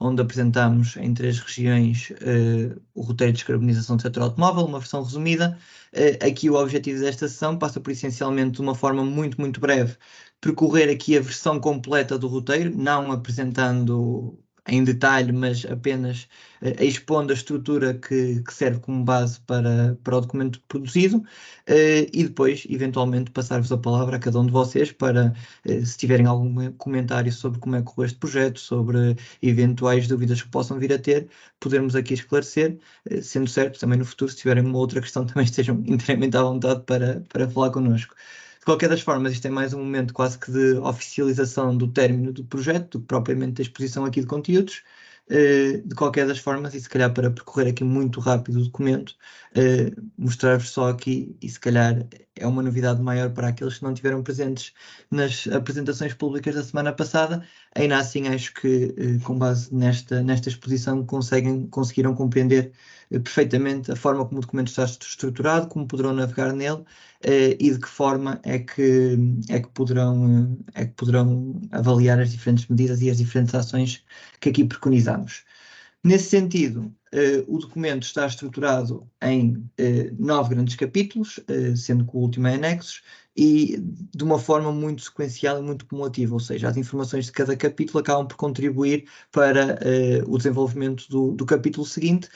onde apresentamos em 3 regiões o roteiro de descarbonização do setor automóvel, uma versão resumida. Aqui o objetivo desta sessão passa por, essencialmente, de uma forma muito breve, percorrer aqui a versão completa do roteiro, não apresentando em detalhe, mas apenas expondo a estrutura que serve como base para o documento produzido, e depois, eventualmente, passar-vos a palavra a cada um de vocês para, se tiverem algum comentário sobre como é que correu este projeto, sobre eventuais dúvidas que possam vir a ter, podermos aqui esclarecer, sendo certo, também no futuro, se tiverem uma outra questão, também estejam inteiramente à vontade para falar connosco. De qualquer das formas, isto é mais um momento quase que de oficialização do término do projeto, do que propriamente da exposição aqui de conteúdos. De qualquer das formas, e se calhar para percorrer aqui muito rápido o documento, mostrar-vos só aqui, e se calhar é uma novidade maior para aqueles que não estiveram presentes nas apresentações públicas da semana passada. Ainda assim, acho que com base nesta exposição conseguiram compreender perfeitamente a forma como o documento está estruturado, como poderão navegar nele, e de que forma é que poderão avaliar as diferentes medidas e as diferentes ações que aqui preconizamos. Nesse sentido, o documento está estruturado em 9 grandes capítulos, sendo que o último é anexos, e de uma forma muito sequencial e muito cumulativa, ou seja, as informações de cada capítulo acabam por contribuir para o desenvolvimento do capítulo seguinte,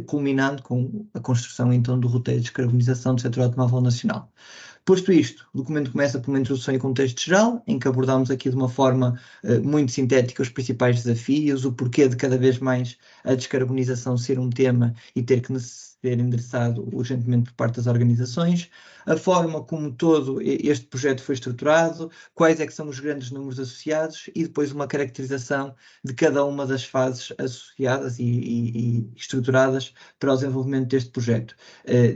culminando com a construção então do roteiro de descarbonização do setor automóvel nacional. Posto isto, o documento começa por uma introdução e contexto geral, em que abordamos aqui de uma forma muito sintética os principais desafios, o porquê de cada vez mais a descarbonização ser um tema e ter que ser endereçado urgentemente por parte das organizações, a forma como todo este projeto foi estruturado, quais é que são os grandes números associados e depois uma caracterização de cada uma das fases associadas e estruturadas para o desenvolvimento deste projeto,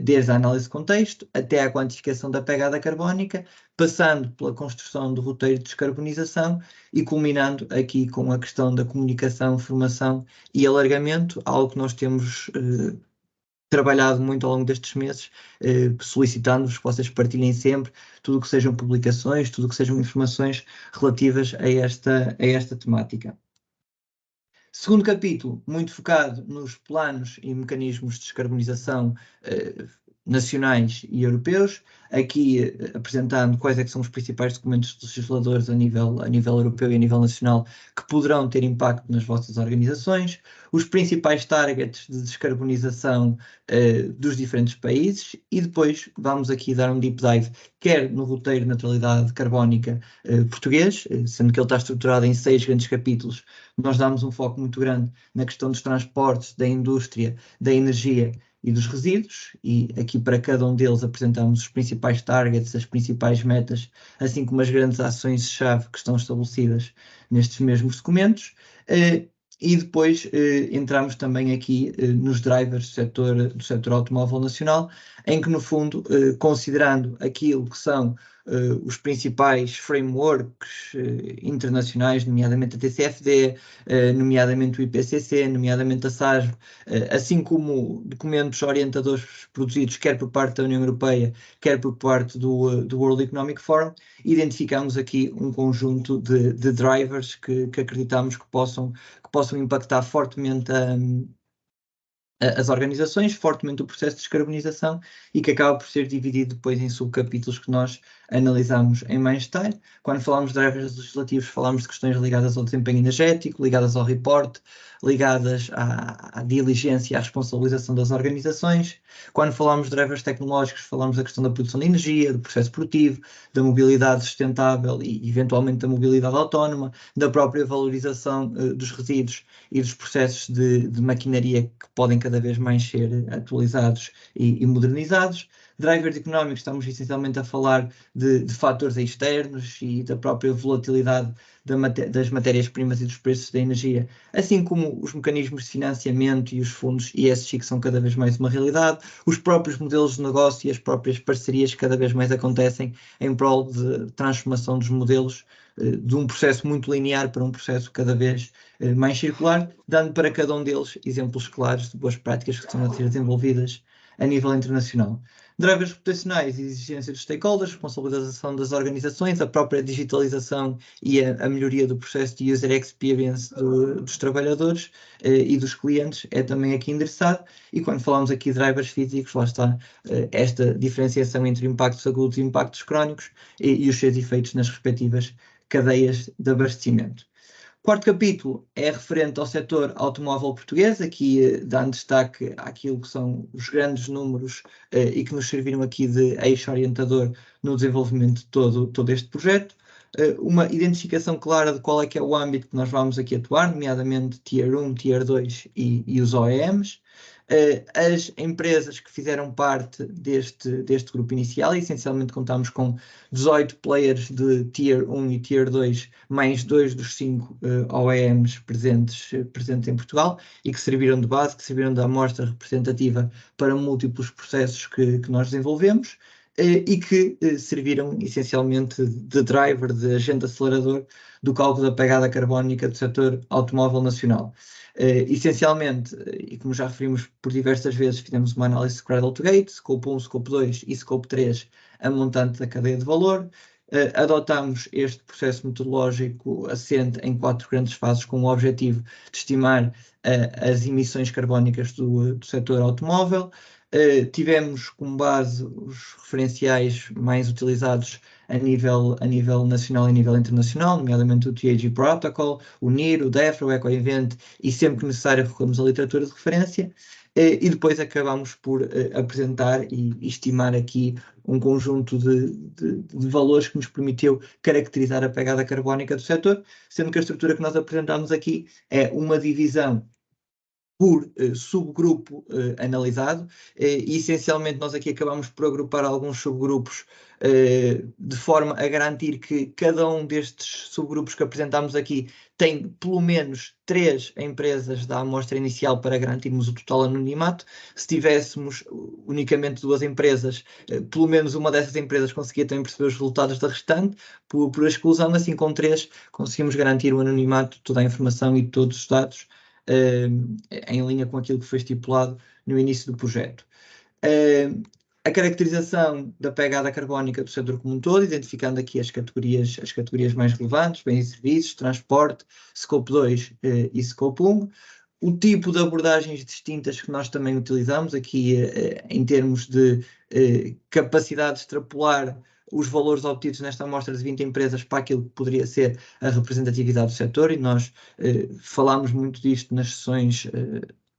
desde a análise de contexto até à quantificação da pegada carbónica, passando pela construção do roteiro de descarbonização e culminando aqui com a questão da comunicação, formação e alargamento, algo que nós temos trabalhado muito ao longo destes meses, solicitando-vos que vocês partilhem sempre tudo o que sejam publicações, tudo o que sejam informações relativas a esta temática. Segundo capítulo, muito focado nos planos e mecanismos de descarbonização nacionais e europeus, aqui apresentando quais é que são os principais documentos legisladores a nível europeu e a nível nacional que poderão ter impacto nas vossas organizações, os principais targets de descarbonização dos diferentes países, e depois vamos aqui dar um deep dive, quer no roteiro de neutralidade carbónica português, sendo que ele está estruturado em 6 grandes capítulos. Nós damos um foco muito grande na questão dos transportes, da indústria, da energia e dos resíduos, e aqui para cada um deles apresentamos os principais targets, as principais metas, assim como as grandes ações-chave que estão estabelecidas nestes mesmos documentos. E depois entramos também aqui nos drivers do setor automóvel nacional, em que, no fundo, considerando aquilo que são os principais frameworks internacionais, nomeadamente a TCFD, nomeadamente o IPCC, nomeadamente a SASB, assim como documentos orientadores produzidos quer por parte da União Europeia, quer por parte do World Economic Forum, identificamos aqui um conjunto de drivers que acreditamos que possam impactar fortemente as organizações, fortemente o processo de descarbonização, e que acaba por ser dividido depois em subcapítulos que nós analisamos em mais detalhe. Quando falamos de drivers legislativos, falamos de questões ligadas ao desempenho energético, ligadas ao reporte, ligadas à diligência e à responsabilização das organizações. Quando falamos de drivers tecnológicos, falamos da questão da produção de energia, do processo produtivo, da mobilidade sustentável e, eventualmente, da mobilidade autónoma, da própria valorização dos resíduos e dos processos de maquinaria que podem cada vez mais ser atualizados e modernizados. Drivers económicos, estamos essencialmente a falar de fatores externos e da própria volatilidade das matérias-primas e dos preços da energia, assim como os mecanismos de financiamento e os fundos ESG, que são cada vez mais uma realidade, os próprios modelos de negócio e as próprias parcerias que cada vez mais acontecem em prol de transformação dos modelos de um processo muito linear para um processo cada vez mais circular, dando para cada um deles exemplos claros de boas práticas que estão a ser desenvolvidas a nível internacional. Drivers reputacionais e exigência dos stakeholders, responsabilização das organizações, a própria digitalização e a melhoria do processo de user experience dos trabalhadores e dos clientes é também aqui endereçado. E quando falamos aqui de drivers físicos, lá está esta diferenciação entre impactos agudos e impactos crónicos e os seus efeitos nas respectivas cadeias de abastecimento. Quarto capítulo é referente ao setor automóvel português, aqui dando destaque àquilo que são os grandes números e que nos serviram aqui de eixo orientador no desenvolvimento de todo este projeto. Uma identificação clara de qual é que é o âmbito que nós vamos aqui atuar, nomeadamente Tier 1, Tier 2 e os OEMs. As empresas que fizeram parte deste grupo inicial, e essencialmente contamos com 18 players de Tier 1 e Tier 2, mais 2 dos 5 OEMs presentes em Portugal, e que serviram de base, que serviram de amostra representativa para múltiplos processos que nós desenvolvemos, e que serviram essencialmente de driver, de agente acelerador do cálculo da pegada carbónica do setor automóvel nacional. Essencialmente, e como já referimos por diversas vezes, fizemos uma análise de cradle to gate, scope 1, scope 2 e scope 3, a montante da cadeia de valor. Adotámos este processo metodológico assente em 4 grandes fases com o objetivo de estimar as emissões carbónicas do setor automóvel. Tivemos como base os referenciais mais utilizados a nível nacional e a nível internacional, nomeadamente o TAG Protocol, o NIR, o DEFRA, o EcoEvent, e sempre que necessário recorremos à literatura de referência. E depois acabamos por apresentar e estimar aqui um conjunto de valores que nos permitiu caracterizar a pegada carbónica do setor, sendo que a estrutura que nós apresentamos aqui é uma divisão por subgrupo analisado, e essencialmente nós aqui acabamos por agrupar alguns subgrupos de forma a garantir que cada um destes subgrupos que apresentamos aqui tem pelo menos 3 empresas da amostra inicial para garantirmos o total anonimato. Se tivéssemos unicamente 2 empresas, pelo menos uma dessas empresas conseguia também perceber os resultados da restante, por exclusão. Assim, com 3 conseguimos garantir o anonimato de toda a informação e de todos os dados, em linha com aquilo que foi estipulado no início do projeto. A caracterização da pegada carbónica do setor como um todo, identificando aqui as categorias mais relevantes, bens e serviços, transporte, Scope 2 e Scope 1. O tipo de abordagens distintas que nós também utilizamos aqui em termos de capacidade de extrapolar os valores obtidos nesta amostra de 20 empresas para aquilo que poderia ser a representatividade do setor, e nós falámos muito disto nas sessões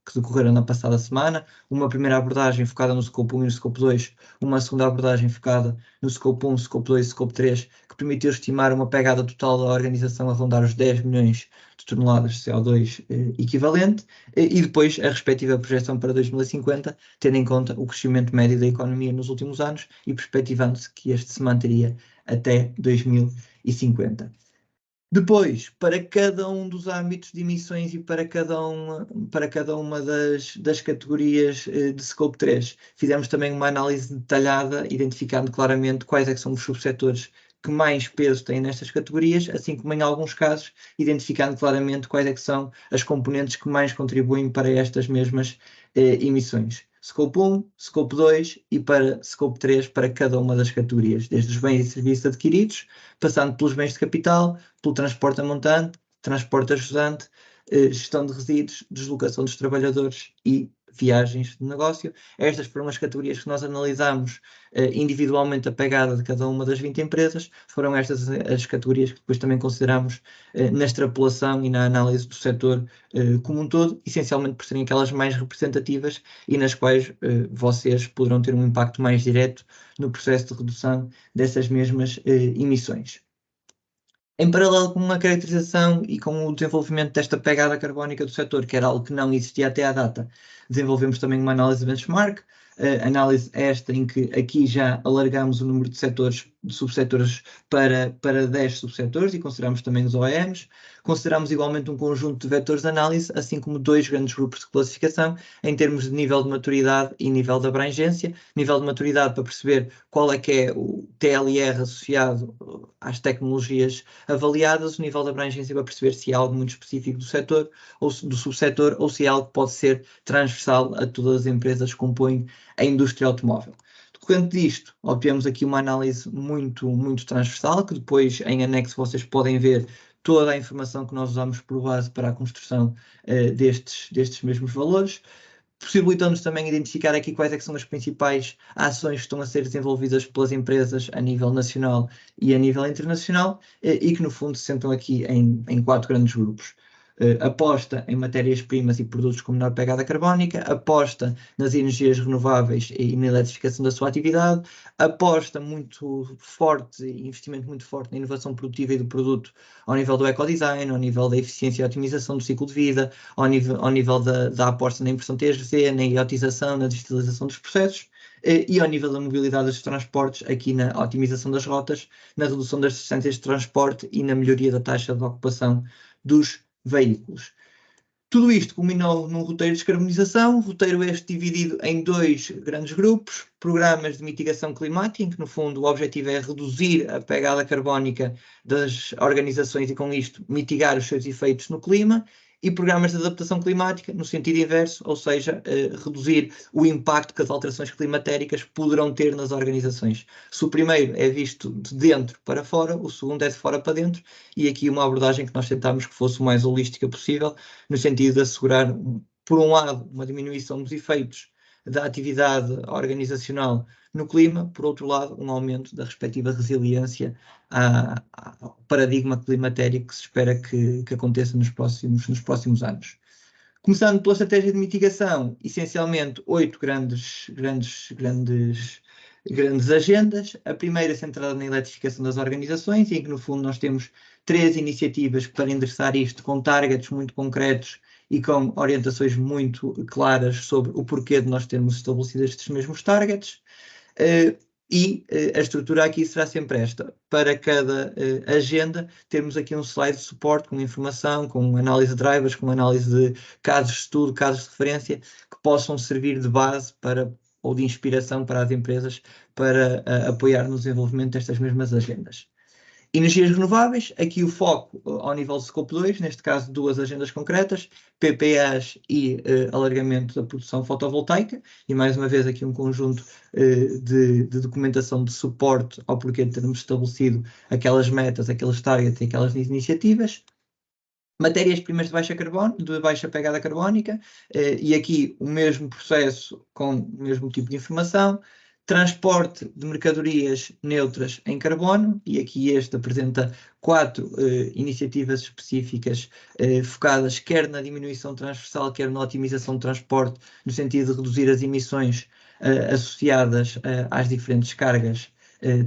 que decorreram na passada semana. Uma primeira abordagem focada no Scope 1 e no Scope 2, uma segunda abordagem focada no Scope 1, Scope 2 e Scope 3, que permitiu estimar uma pegada total da organização a rondar os 10 milhões de toneladas de CO2 equivalente, e depois a respectiva projeção para 2050, tendo em conta o crescimento médio da economia nos últimos anos e perspectivando-se que este se manteria até 2050. Depois, para cada um dos âmbitos de emissões e para cada uma das categorias de Scope 3, fizemos também uma análise detalhada, identificando claramente quais é que são os subsetores que mais peso têm nestas categorias, assim como em alguns casos, identificando claramente quais é que são as componentes que mais contribuem para estas mesmas emissões. Scope 1, Scope 2 e para Scope 3 para cada uma das categorias, desde os bens e serviços adquiridos, passando pelos bens de capital, pelo transporte a montante, transporte ajudante, gestão de resíduos, deslocação dos trabalhadores e viagens de negócio. Estas foram as categorias que nós analisámos individualmente a pegada de cada uma das 20 empresas. Foram estas as categorias que depois também consideramos na extrapolação e na análise do setor como um todo, essencialmente por serem aquelas mais representativas e nas quais vocês poderão ter um impacto mais direto no processo de redução dessas mesmas emissões. Em paralelo com a caracterização e com o desenvolvimento desta pegada carbónica do setor, que era algo que não existia até à data, desenvolvemos também uma análise de benchmark, análise esta em que aqui já alargamos o número de subsetores para 10 subsetores, e consideramos também os OEMs. Consideramos igualmente um conjunto de vetores de análise, assim como 2 grandes grupos de classificação em termos de nível de maturidade e nível de abrangência. Nível de maturidade para perceber qual é que é o TLR associado às tecnologias avaliadas, o nível de abrangência para perceber se é algo muito específico do setor ou do subsetor, ou se é algo que pode ser transversal a todas as empresas que compõem a indústria automóvel. Decorrente disto, obtemos aqui uma análise muito transversal, que depois em anexo vocês podem ver toda a informação que nós usamos por base para a construção destes mesmos valores, possibilitando-nos também identificar aqui quais é que são as principais ações que estão a ser desenvolvidas pelas empresas a nível nacional e a nível internacional, e que no fundo se sentam aqui em 4 grandes grupos. Aposta em matérias-primas e produtos com menor pegada carbónica, aposta nas energias renováveis e na eletrificação da sua atividade, aposta muito forte, investimento muito forte na inovação produtiva e do produto ao nível do ecodesign, ao nível da eficiência e otimização do ciclo de vida, ao nível da aposta na impressão TSV, na iotização, na digitalização dos processos, e ao nível da mobilidade dos transportes, aqui na otimização das rotas, na redução das distâncias de transporte e na melhoria da taxa de ocupação dos veículos. Tudo isto culminou num roteiro de descarbonização, roteiro este dividido em 2 grandes grupos, programas de mitigação climática, em que no fundo o objetivo é reduzir a pegada carbónica das organizações e com isto mitigar os seus efeitos no clima, e programas de adaptação climática no sentido inverso, ou seja, reduzir o impacto que as alterações climatéricas poderão ter nas organizações. Se o primeiro é visto de dentro para fora, o segundo é de fora para dentro, e aqui uma abordagem que nós tentámos que fosse o mais holística possível, no sentido de assegurar, por um lado, uma diminuição dos efeitos da atividade organizacional no clima, por outro lado, um aumento da respectiva resiliência ao paradigma climatérico que se espera que aconteça nos próximos anos. Começando pela estratégia de mitigação, essencialmente 8 grandes agendas. A primeira centrada na eletrificação das organizações, em que no fundo nós temos 3 iniciativas para endereçar isto com targets muito concretos e com orientações muito claras sobre o porquê de nós termos estabelecido estes mesmos targets. A estrutura aqui será sempre esta. Para cada agenda, temos aqui um slide de suporte com informação, com análise de drivers, com análise de casos de estudo, casos de referência, que possam servir de base ou de inspiração para as empresas para apoiar no desenvolvimento destas mesmas agendas. Energias renováveis, aqui o foco ao nível de Scope 2, neste caso 2 agendas concretas, PPAs e alargamento da produção fotovoltaica, e mais uma vez aqui um conjunto de documentação de suporte ao porquê de termos estabelecido aquelas metas, aqueles targets e aquelas iniciativas. Matérias-primas de baixa carbono, de baixa pegada carbónica, e aqui o mesmo processo com o mesmo tipo de informação. Transporte de mercadorias neutras em carbono, e aqui este apresenta 4 iniciativas específicas focadas quer na diminuição transversal, quer na otimização de transporte, no sentido de reduzir as emissões associadas às diferentes cargas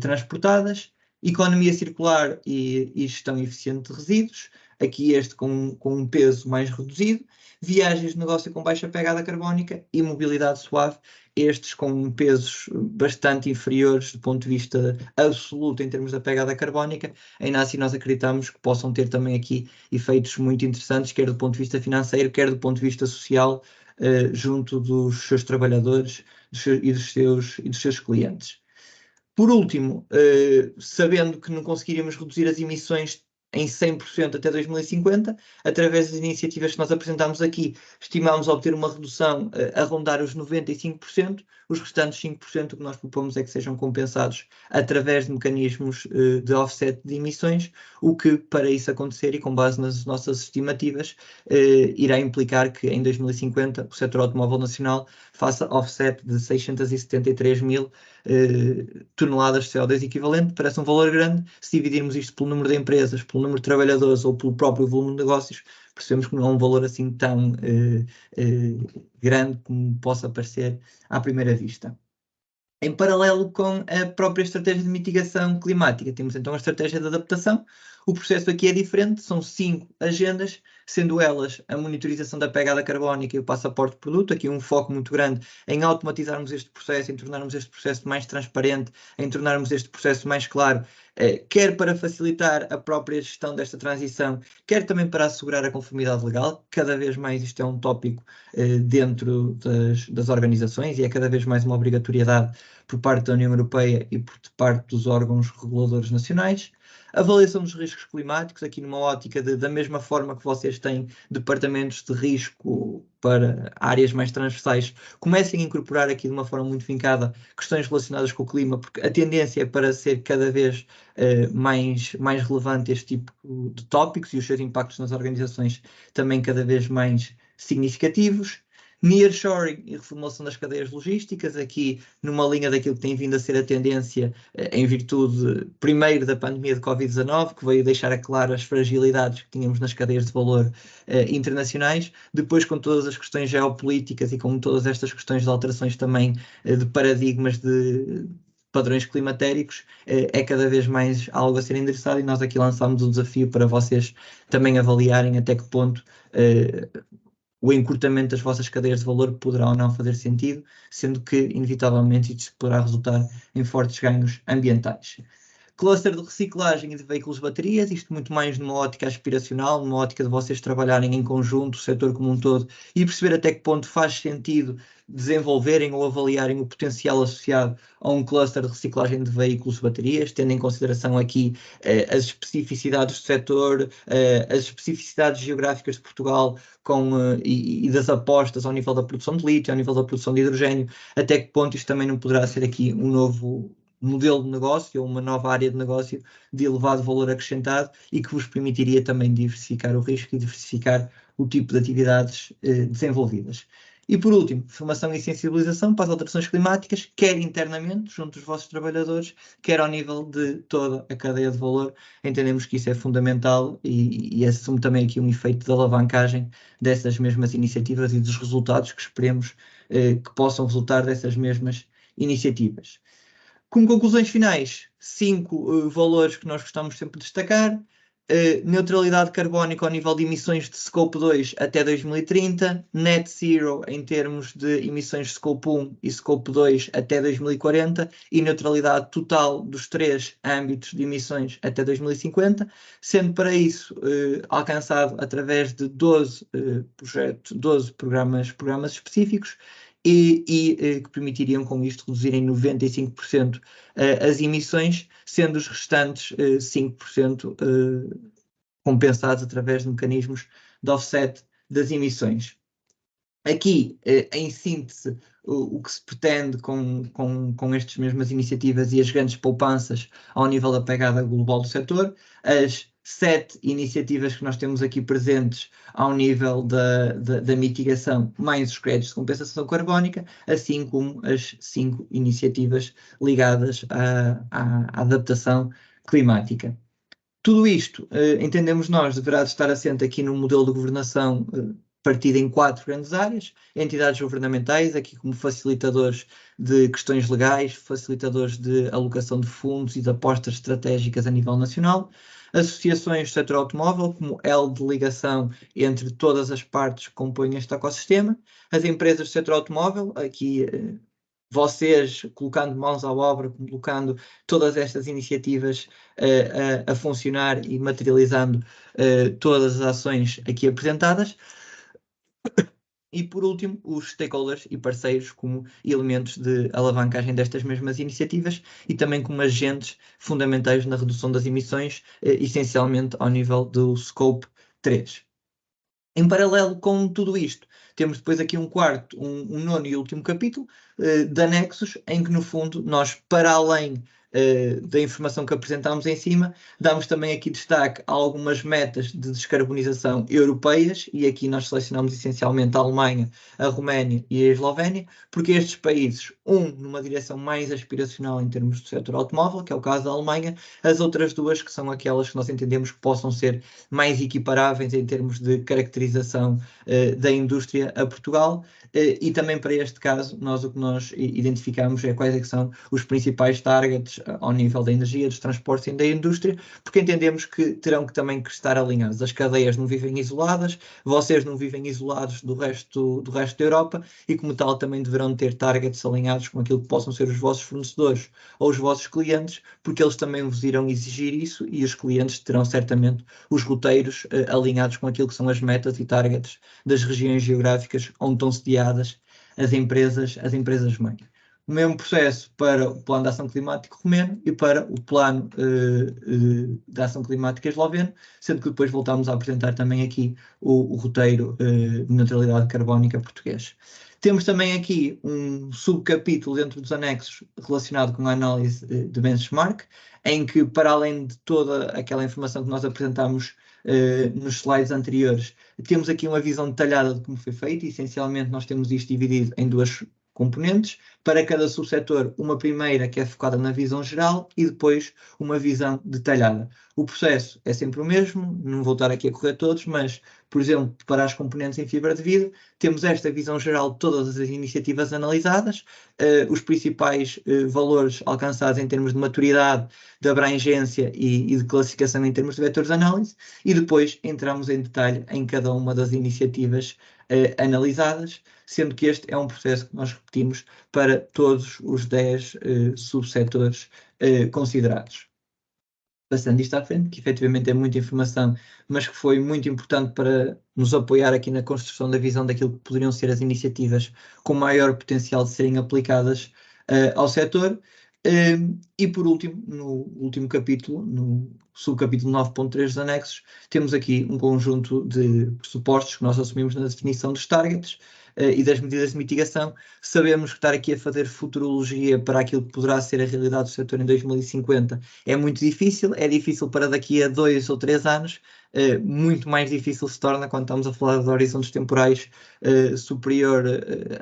transportadas. Economia circular e gestão eficiente de resíduos, aqui este com um peso mais reduzido. Viagens de negócio com baixa pegada carbónica e mobilidade suave, estes com pesos bastante inferiores do ponto de vista absoluto em termos da pegada carbónica. Ainda assim nós acreditamos que possam ter também aqui efeitos muito interessantes, quer do ponto de vista financeiro, quer do ponto de vista social, junto dos seus trabalhadores e dos seus clientes. Por último, sabendo que não conseguiríamos reduzir as emissões em 100% até 2050, através das iniciativas que nós apresentámos aqui, estimamos obter uma redução a rondar os 95%, os restantes 5% o que nós propomos é que sejam compensados através de mecanismos de offset de emissões, o que para isso acontecer e com base nas nossas estimativas, irá implicar que em 2050 o setor automóvel nacional faça offset de 673 mil toneladas de CO2 equivalente. Parece um valor grande. Se dividirmos isto pelo número de empresas, pelo número de trabalhadores ou pelo próprio volume de negócios, percebemos que não é um valor assim tão grande como possa parecer à primeira vista. Em paralelo com a própria estratégia de mitigação climática, temos então a estratégia de adaptação. O processo aqui é diferente, são 5 agendas, sendo elas a monitorização da pegada carbónica e o passaporte de produto, aqui um foco muito grande em automatizarmos este processo, em tornarmos este processo mais transparente, em tornarmos este processo mais claro, quer para facilitar a própria gestão desta transição, quer também para assegurar a conformidade legal. Cada vez mais isto é um tópico dentro das organizações e é cada vez mais uma obrigatoriedade por parte da União Europeia e por parte dos órgãos reguladores nacionais. Avaliação dos riscos climáticos, aqui numa ótica da mesma forma que vocês têm departamentos de risco para áreas mais transversais, comecem a incorporar aqui de uma forma muito vincada questões relacionadas com o clima, porque a tendência é para ser cada vez mais relevante este tipo de tópicos e os seus impactos nas organizações também cada vez mais significativos. Nearshoring e reformulação das cadeias logísticas, aqui numa linha daquilo que tem vindo a ser a tendência em virtude, primeiro, da pandemia de Covid-19, que veio deixar a claro as fragilidades que tínhamos nas cadeias de valor internacionais, depois com todas as questões geopolíticas e com todas estas questões de alterações também de paradigmas de padrões climatéricos, é cada vez mais algo a ser endereçado e nós aqui lançámos o desafio para vocês também avaliarem até que ponto o encurtamento das vossas cadeias de valor poderá ou não fazer sentido, sendo que, inevitavelmente, isto poderá resultar em fortes ganhos ambientais. Cluster de reciclagem e de veículos de baterias, isto muito mais numa ótica aspiracional, numa ótica de vocês trabalharem em conjunto, o setor como um todo, e perceber até que ponto faz sentido desenvolverem ou avaliarem o potencial associado a um cluster de reciclagem de veículos de baterias, tendo em consideração aqui as especificidades do setor, as especificidades geográficas de Portugal e das apostas ao nível da produção de lítio, ao nível da produção de hidrogênio, até que ponto isto também não poderá ser aqui um novo modelo de negócio ou uma nova área de negócio de elevado valor acrescentado e que vos permitiria também diversificar o risco e diversificar o tipo de atividades desenvolvidas. E por último, formação e sensibilização para as alterações climáticas, quer internamente, junto dos vossos trabalhadores, quer ao nível de toda a cadeia de valor. Entendemos que isso é fundamental e assume também aqui um efeito de alavancagem dessas mesmas iniciativas e dos resultados que esperemos que possam resultar dessas mesmas iniciativas. Como conclusões finais, 5 valores que nós gostamos sempre de destacar. Neutralidade carbónica ao nível de emissões de Scope 2 até 2030, Net Zero em termos de emissões de Scope 1 e Scope 2 até 2040 e neutralidade total dos 3 âmbitos de emissões até 2050, sendo para isso alcançado através de 12 programas específicos e que permitiriam com isto reduzir em 95% as emissões, sendo os restantes 5% compensados através de mecanismos de offset das emissões. Aqui, em síntese, o que se pretende com estas mesmas iniciativas e as grandes poupanças ao nível da pegada global do setor, as 7 iniciativas que nós temos aqui presentes ao nível da mitigação, mais os créditos de compensação carbónica, assim como as 5 iniciativas ligadas à adaptação climática. Tudo isto, entendemos nós, deverá estar assente aqui num modelo de governação partido em 4 grandes áreas: entidades governamentais, aqui como facilitadores de questões legais, facilitadores de alocação de fundos e de apostas estratégicas a nível nacional, associações do setor automóvel, como elo de ligação entre todas as partes que compõem este ecossistema, as empresas do setor automóvel, aqui vocês colocando mãos à obra, colocando todas estas iniciativas a funcionar e materializando todas as ações aqui apresentadas. E, por último, os stakeholders e parceiros como elementos de alavancagem destas mesmas iniciativas e também como agentes fundamentais na redução das emissões, essencialmente ao nível do Scope 3. Em paralelo com tudo isto, temos depois aqui um nono e último capítulo de anexos, em que, no fundo, nós, para além da informação que apresentámos em cima, damos também aqui destaque a algumas metas de descarbonização europeias, e aqui nós selecionamos essencialmente a Alemanha, a Roménia e a Eslovénia, porque estes países, numa direção mais aspiracional em termos do setor automóvel, que é o caso da Alemanha, as outras duas que são aquelas que nós entendemos que possam ser mais equiparáveis em termos de caracterização da indústria a Portugal, e também para este caso, o que nós identificamos é quais é que são os principais targets ao nível da energia, dos transportes e da indústria, porque entendemos que terão que também que estar alinhados. As cadeias não vivem isoladas, vocês não vivem isolados do resto da Europa e, como tal, também deverão ter targets alinhados com aquilo que possam ser os vossos fornecedores ou os vossos clientes, porque eles também vos irão exigir isso e os clientes terão certamente os roteiros alinhados com aquilo que são as metas e targets das regiões geográficas onde estão sediadas as empresas mãe. O mesmo processo para o Plano de Ação Climática romeno e para o Plano de Ação Climática esloveno, sendo que depois voltámos a apresentar também aqui o roteiro de neutralidade carbónica português. Temos também aqui um subcapítulo dentro dos anexos relacionado com a análise de benchmark, em que, para além de toda aquela informação que nós apresentamos nos slides anteriores, temos aqui uma visão detalhada de como foi feito. Essencialmente, nós temos isto dividido em duas componentes. Para cada subsetor, uma primeira que é focada na visão geral e depois uma visão detalhada. O processo é sempre o mesmo, não vou estar aqui a correr todos, mas, por exemplo, para as componentes em fibra de vidro, temos esta visão geral de todas as iniciativas analisadas, os principais valores alcançados em termos de maturidade, de abrangência e de classificação em termos de vetores de análise, e depois entramos em detalhe em cada uma das iniciativas analisadas, sendo que este é um processo que nós repetimos para todos os 10 subsetores considerados. Passando isto à frente, que efetivamente é muita informação, mas que foi muito importante para nos apoiar aqui na construção da visão daquilo que poderiam ser as iniciativas com maior potencial de serem aplicadas ao setor. E por último, no último capítulo, no subcapítulo 9.3 dos anexos, temos aqui um conjunto de pressupostos que nós assumimos na definição dos targets e das medidas de mitigação. Sabemos que estar aqui a fazer futurologia para aquilo que poderá ser a realidade do setor em 2050 é muito difícil, é difícil para daqui a 2 ou 3 anos, muito mais difícil se torna quando estamos a falar de horizontes temporais superior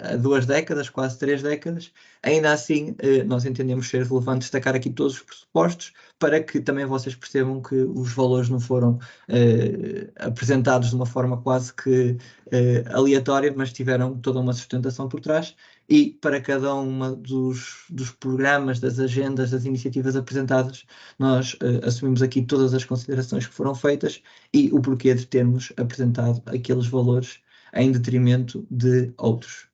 a 2 décadas, quase 3 décadas. Ainda assim, nós entendemos ser relevante destacar aqui todos os pressupostos para que também vocês percebam que os valores não foram apresentados de uma forma quase que aleatória, mas tiveram toda uma sustentação por trás. E para cada um dos programas, das agendas, das iniciativas apresentadas, nós assumimos aqui todas as considerações que foram feitas e o porquê de termos apresentado aqueles valores em detrimento de outros.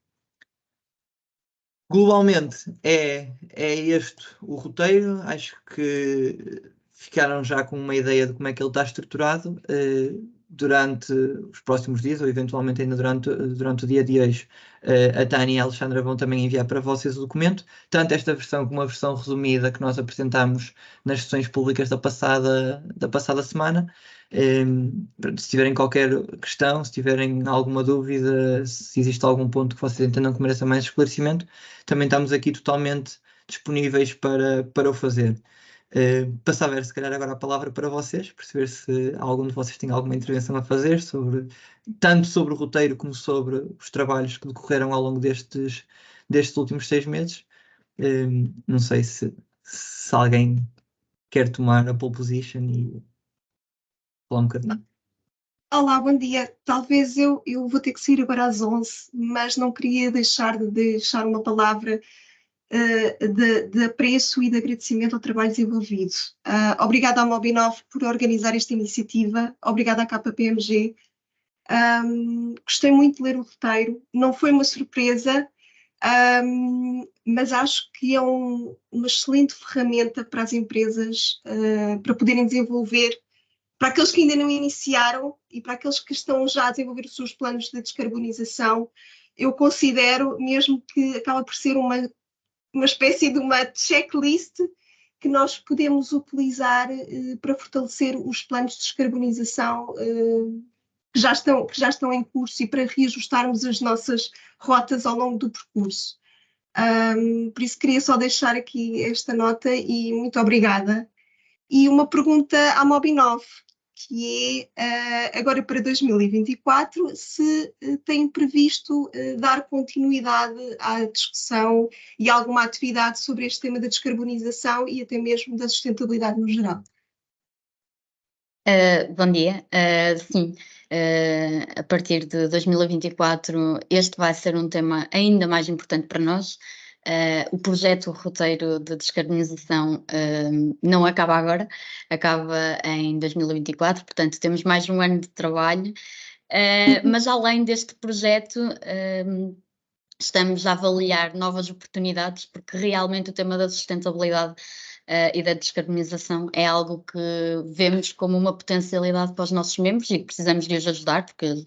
Globalmente é este o roteiro. Acho que ficaram já com uma ideia de como é que ele está estruturado. Durante os próximos dias, ou eventualmente ainda durante o dia de hoje, a Tânia e a Alexandra vão também enviar para vocês o documento, tanto esta versão como a versão resumida que nós apresentámos nas sessões públicas da passada semana. Se tiverem qualquer questão, se tiverem alguma dúvida, se existe algum ponto que vocês entendam que mereça mais esclarecimento, também estamos aqui totalmente disponíveis para o fazer. Passava se calhar agora a palavra para vocês, perceber se algum de vocês tem alguma intervenção a fazer, tanto sobre o roteiro como sobre os trabalhos que decorreram ao longo destes últimos 6 meses. Não sei se alguém quer tomar a pole position e falar um bocadinho. Olá, bom dia. Talvez eu vou ter que sair agora às 11, mas não queria deixar de deixar uma palavra de apreço e de agradecimento ao trabalho desenvolvido. Obrigada à Mobinov por organizar esta iniciativa, obrigada à KPMG. Gostei muito de ler o roteiro, não foi uma surpresa, mas acho que é uma excelente ferramenta para as empresas para poderem desenvolver, para aqueles que ainda não iniciaram e para aqueles que estão já a desenvolver os seus planos de descarbonização. Eu considero mesmo que acaba por ser uma espécie de uma checklist que nós podemos utilizar para fortalecer os planos de descarbonização que já estão em curso e para reajustarmos as nossas rotas ao longo do percurso. Por isso queria só deixar aqui esta nota e muito obrigada. E uma pergunta à Mobinov, que é, agora para 2024, se tem previsto dar continuidade à discussão e alguma atividade sobre este tema da descarbonização e até mesmo da sustentabilidade no geral. Bom dia. Sim, a partir de 2024 este vai ser um tema ainda mais importante para nós. O projeto roteiro de descarbonização não acaba agora, acaba em 2024, portanto temos mais um ano de trabalho, mas além deste projeto estamos a avaliar novas oportunidades, porque realmente o tema da sustentabilidade e da descarbonização é algo que vemos como uma potencialidade para os nossos membros e que precisamos de os ajudar, porque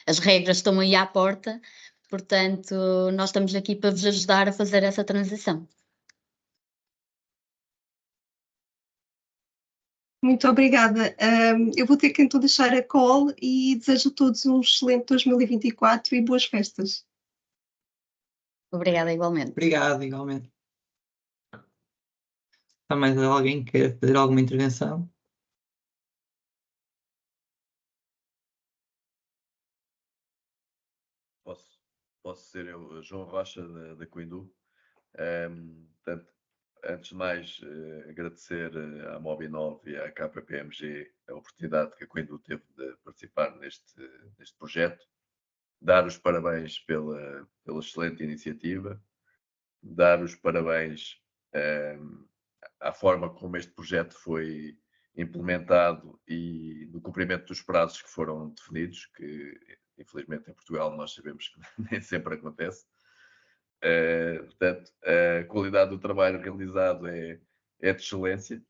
as regras estão aí à porta, Portanto, nós estamos aqui para vos ajudar a fazer essa transição. Muito obrigada. Eu vou ter que então deixar a call e desejo a todos um excelente 2024 e boas festas. Obrigada igualmente. Obrigado, igualmente. Há mais alguém que quer fazer alguma intervenção? Posso ser eu, João Rocha, da Coindu. Portanto, antes de mais, agradecer à Mobinov e à KPMG a oportunidade que a Coindu teve de participar neste projeto. Dar os parabéns pela excelente iniciativa. Dar os parabéns à forma como este projeto foi implementado e no cumprimento dos prazos que foram definidos, que infelizmente em Portugal nós sabemos que nem sempre acontece. Portanto, a qualidade do trabalho realizado é de excelência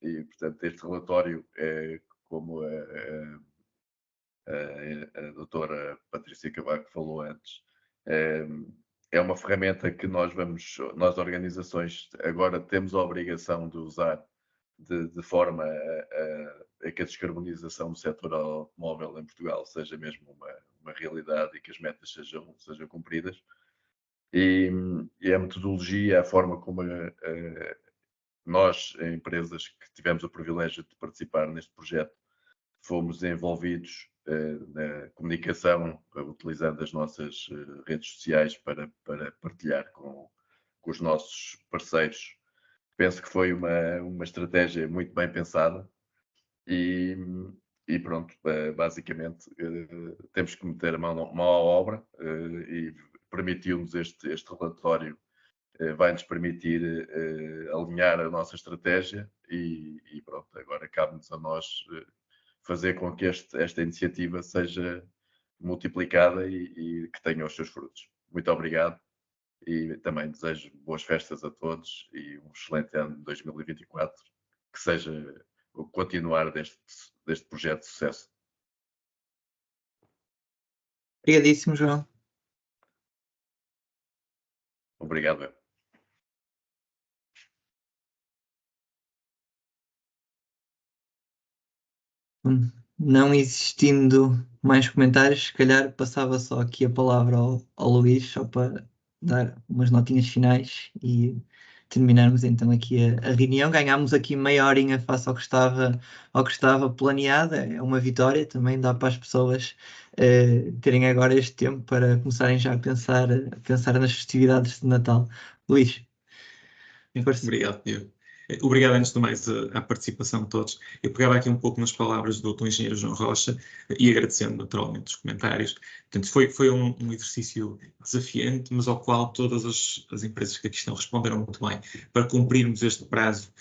e, portanto, este relatório, como a doutora Patrícia Cavaco falou antes, é uma ferramenta que nós organizações agora temos a obrigação de usar de forma a que a descarbonização do setor automóvel em Portugal seja mesmo uma realidade e que as metas sejam cumpridas. E a metodologia, a forma como nós, empresas que tivemos o privilégio de participar neste projeto, fomos envolvidos na comunicação, utilizando as nossas redes sociais para partilhar com os nossos parceiros. Penso que foi uma estratégia muito bem pensada e pronto, basicamente temos que meter a mão à obra e permitiu-nos este relatório, vai-nos permitir alinhar a nossa estratégia e pronto, agora cabe-nos a nós fazer com que esta iniciativa seja multiplicada e que tenha os seus frutos. Muito obrigado e também desejo boas festas a todos e um excelente ano de 2024, que seja o continuar deste projeto de sucesso. Obrigadíssimo, João. Obrigado. Não existindo mais comentários, se calhar passava só aqui a palavra ao Luís, só para dar umas notinhas finais e terminarmos então aqui a reunião. Ganhámos aqui meia horinha face ao que estava planeado, é uma vitória, também dá para as pessoas terem agora este tempo para começarem já a pensar nas festividades de Natal. Luís. Obrigado, Diego. Obrigado, antes de mais, à participação de todos. Eu pegava aqui um pouco nas palavras do engenheiro João Rocha e agradecendo naturalmente os comentários. Portanto, foi um exercício desafiante, mas ao qual todas as empresas que aqui estão responderam muito bem para cumprirmos este prazo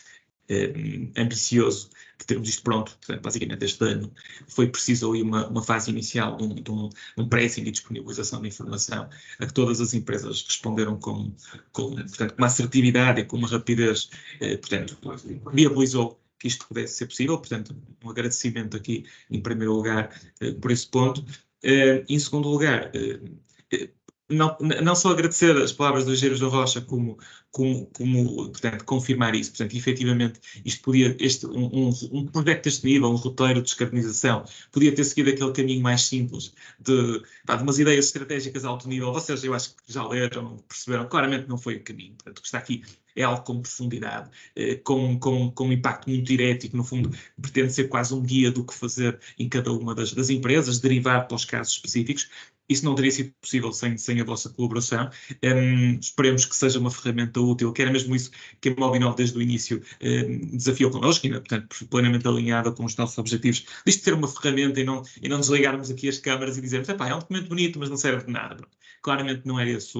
ambicioso de termos isto pronto. Portanto, basicamente este ano foi preciso ali uma fase inicial de um pressing e disponibilização de informação a que todas as empresas responderam portanto, com uma assertividade e com uma rapidez, portanto, viabilizou que isto pudesse ser possível. Portanto, um agradecimento aqui em primeiro lugar por esse ponto. Em segundo lugar, não só agradecer as palavras do engenheiro João Rocha, como portanto, confirmar isso. Portanto, efetivamente, isto podia, um projeto deste nível, um roteiro de descarbonização, podia ter seguido aquele caminho mais simples de umas ideias estratégicas a alto nível. Vocês, eu acho que já leram, perceberam, claramente não foi o caminho. Portanto, o que está aqui é algo com profundidade, com um impacto muito direto e que, no fundo, pretende ser quase um guia do que fazer em cada uma das empresas, derivar para os casos específicos. Isso não teria sido possível sem a vossa colaboração. Esperemos que seja uma ferramenta útil, que era mesmo isso que a Mobinov desde o início desafiou connosco, e, portanto, plenamente alinhada com os nossos objetivos, de ter uma ferramenta e não desligarmos aqui as câmaras e dizermos, é um documento bonito, mas não serve de nada. Claramente não era esse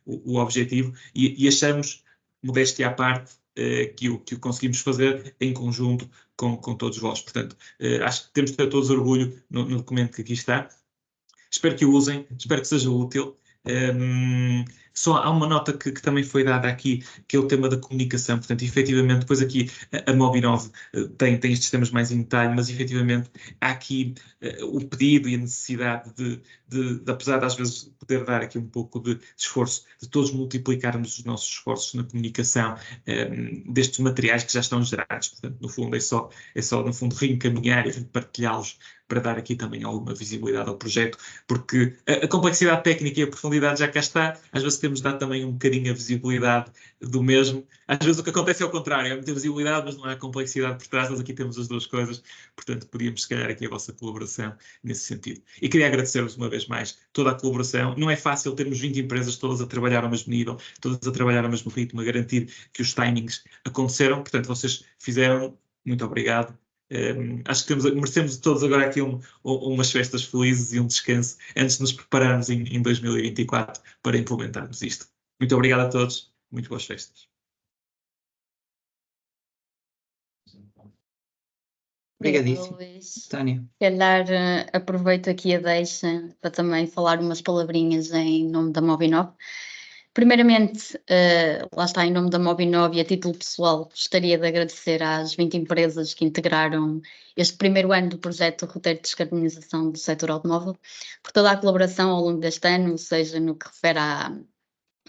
o objetivo e achamos, modéstia à parte, que o conseguimos fazer em conjunto com todos vós. Portanto, acho que temos de ter todos orgulho no documento que aqui está. Espero que o usem, espero que seja útil. Só há uma nota que também foi dada aqui, que é o tema da comunicação. Portanto, efetivamente, depois aqui a Mobinov tem estes temas mais em detalhe, mas efetivamente há aqui o pedido e a necessidade de, apesar de às vezes poder dar aqui um pouco de esforço, de todos multiplicarmos os nossos esforços na comunicação destes materiais que já estão gerados. Portanto, no fundo, é só no fundo, reencaminhar e repartilhá-los para dar aqui também alguma visibilidade ao projeto, porque a complexidade técnica e a profundidade já cá está. Às vezes temos de dar também um bocadinho a visibilidade do mesmo. Às vezes o que acontece é o contrário, há muita visibilidade, mas não há complexidade por trás. Nós aqui temos as duas coisas, portanto, podíamos, se calhar, aqui a vossa colaboração nesse sentido. E queria agradecer-vos uma vez mais toda a colaboração. Não é fácil termos 20 empresas todas a trabalhar ao mesmo nível, todas a trabalhar ao mesmo ritmo, a garantir que os timings aconteceram. Portanto, vocês fizeram. Muito obrigado. Acho que merecemos todos agora aqui umas festas felizes e um descanso antes de nos prepararmos em 2024 para implementarmos isto. Muito obrigado a todos. Muito boas festas. Obrigadíssimo, Luís. Tânia. Se calhar aproveito aqui a deixa para também falar umas palavrinhas em nome da Mobinov. Primeiramente, lá está, em nome da Mobinov e a título pessoal, gostaria de agradecer às 20 empresas que integraram este primeiro ano do projeto Roteiro de Descarbonização do setor automóvel, por toda a colaboração ao longo deste ano, seja no que refere à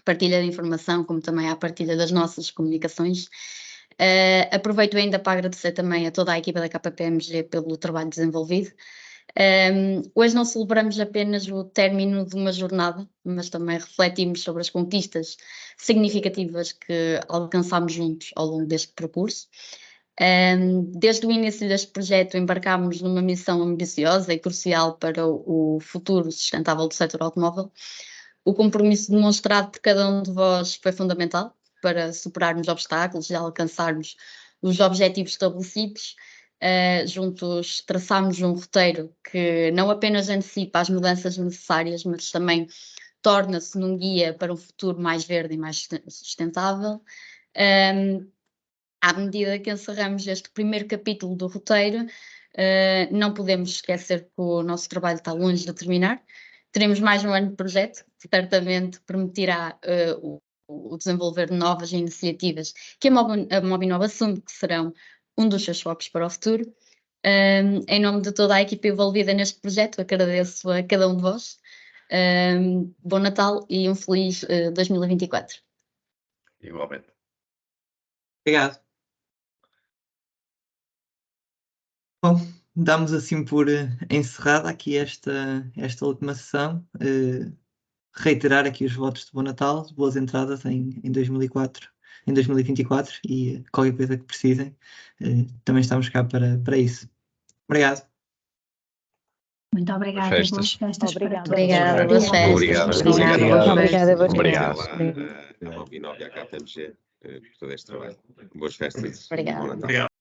partilha de informação, como também à partilha das nossas comunicações. Aproveito ainda para agradecer também a toda a equipa da KPMG pelo trabalho desenvolvido. Hoje não celebramos apenas o término de uma jornada, mas também refletimos sobre as conquistas significativas que alcançámos juntos ao longo deste percurso. Desde o início deste projeto embarcámos numa missão ambiciosa e crucial para o futuro sustentável do setor automóvel. O compromisso demonstrado por cada um de vós foi fundamental para superarmos obstáculos e alcançarmos os objetivos estabelecidos. Juntos traçámos um roteiro que não apenas antecipa as mudanças necessárias, mas também torna-se num guia para um futuro mais verde e mais sustentável. À medida que encerramos este primeiro capítulo do roteiro, não podemos esquecer que o nosso trabalho está longe de terminar. Teremos mais um ano de projeto, que certamente permitirá o desenvolver de novas iniciativas que a Mobinov assume que serão um dos seus focos para o futuro. Em nome de toda a equipa envolvida neste projeto, agradeço a cada um de vós. Bom Natal e um feliz 2024. Igualmente. Obrigado. Bom, damos assim por encerrada aqui esta última sessão. Reiterar aqui os votos de Bom Natal, boas entradas em 2024 e qualquer coisa que precisem, também estamos cá para isso. Obrigado. Muito obrigada. Boas festas para todos. Obrigada. Boas festas. Obrigado à Mobinov e à KPMG por todo este trabalho. Boas festas. Obrigada. Obrigado.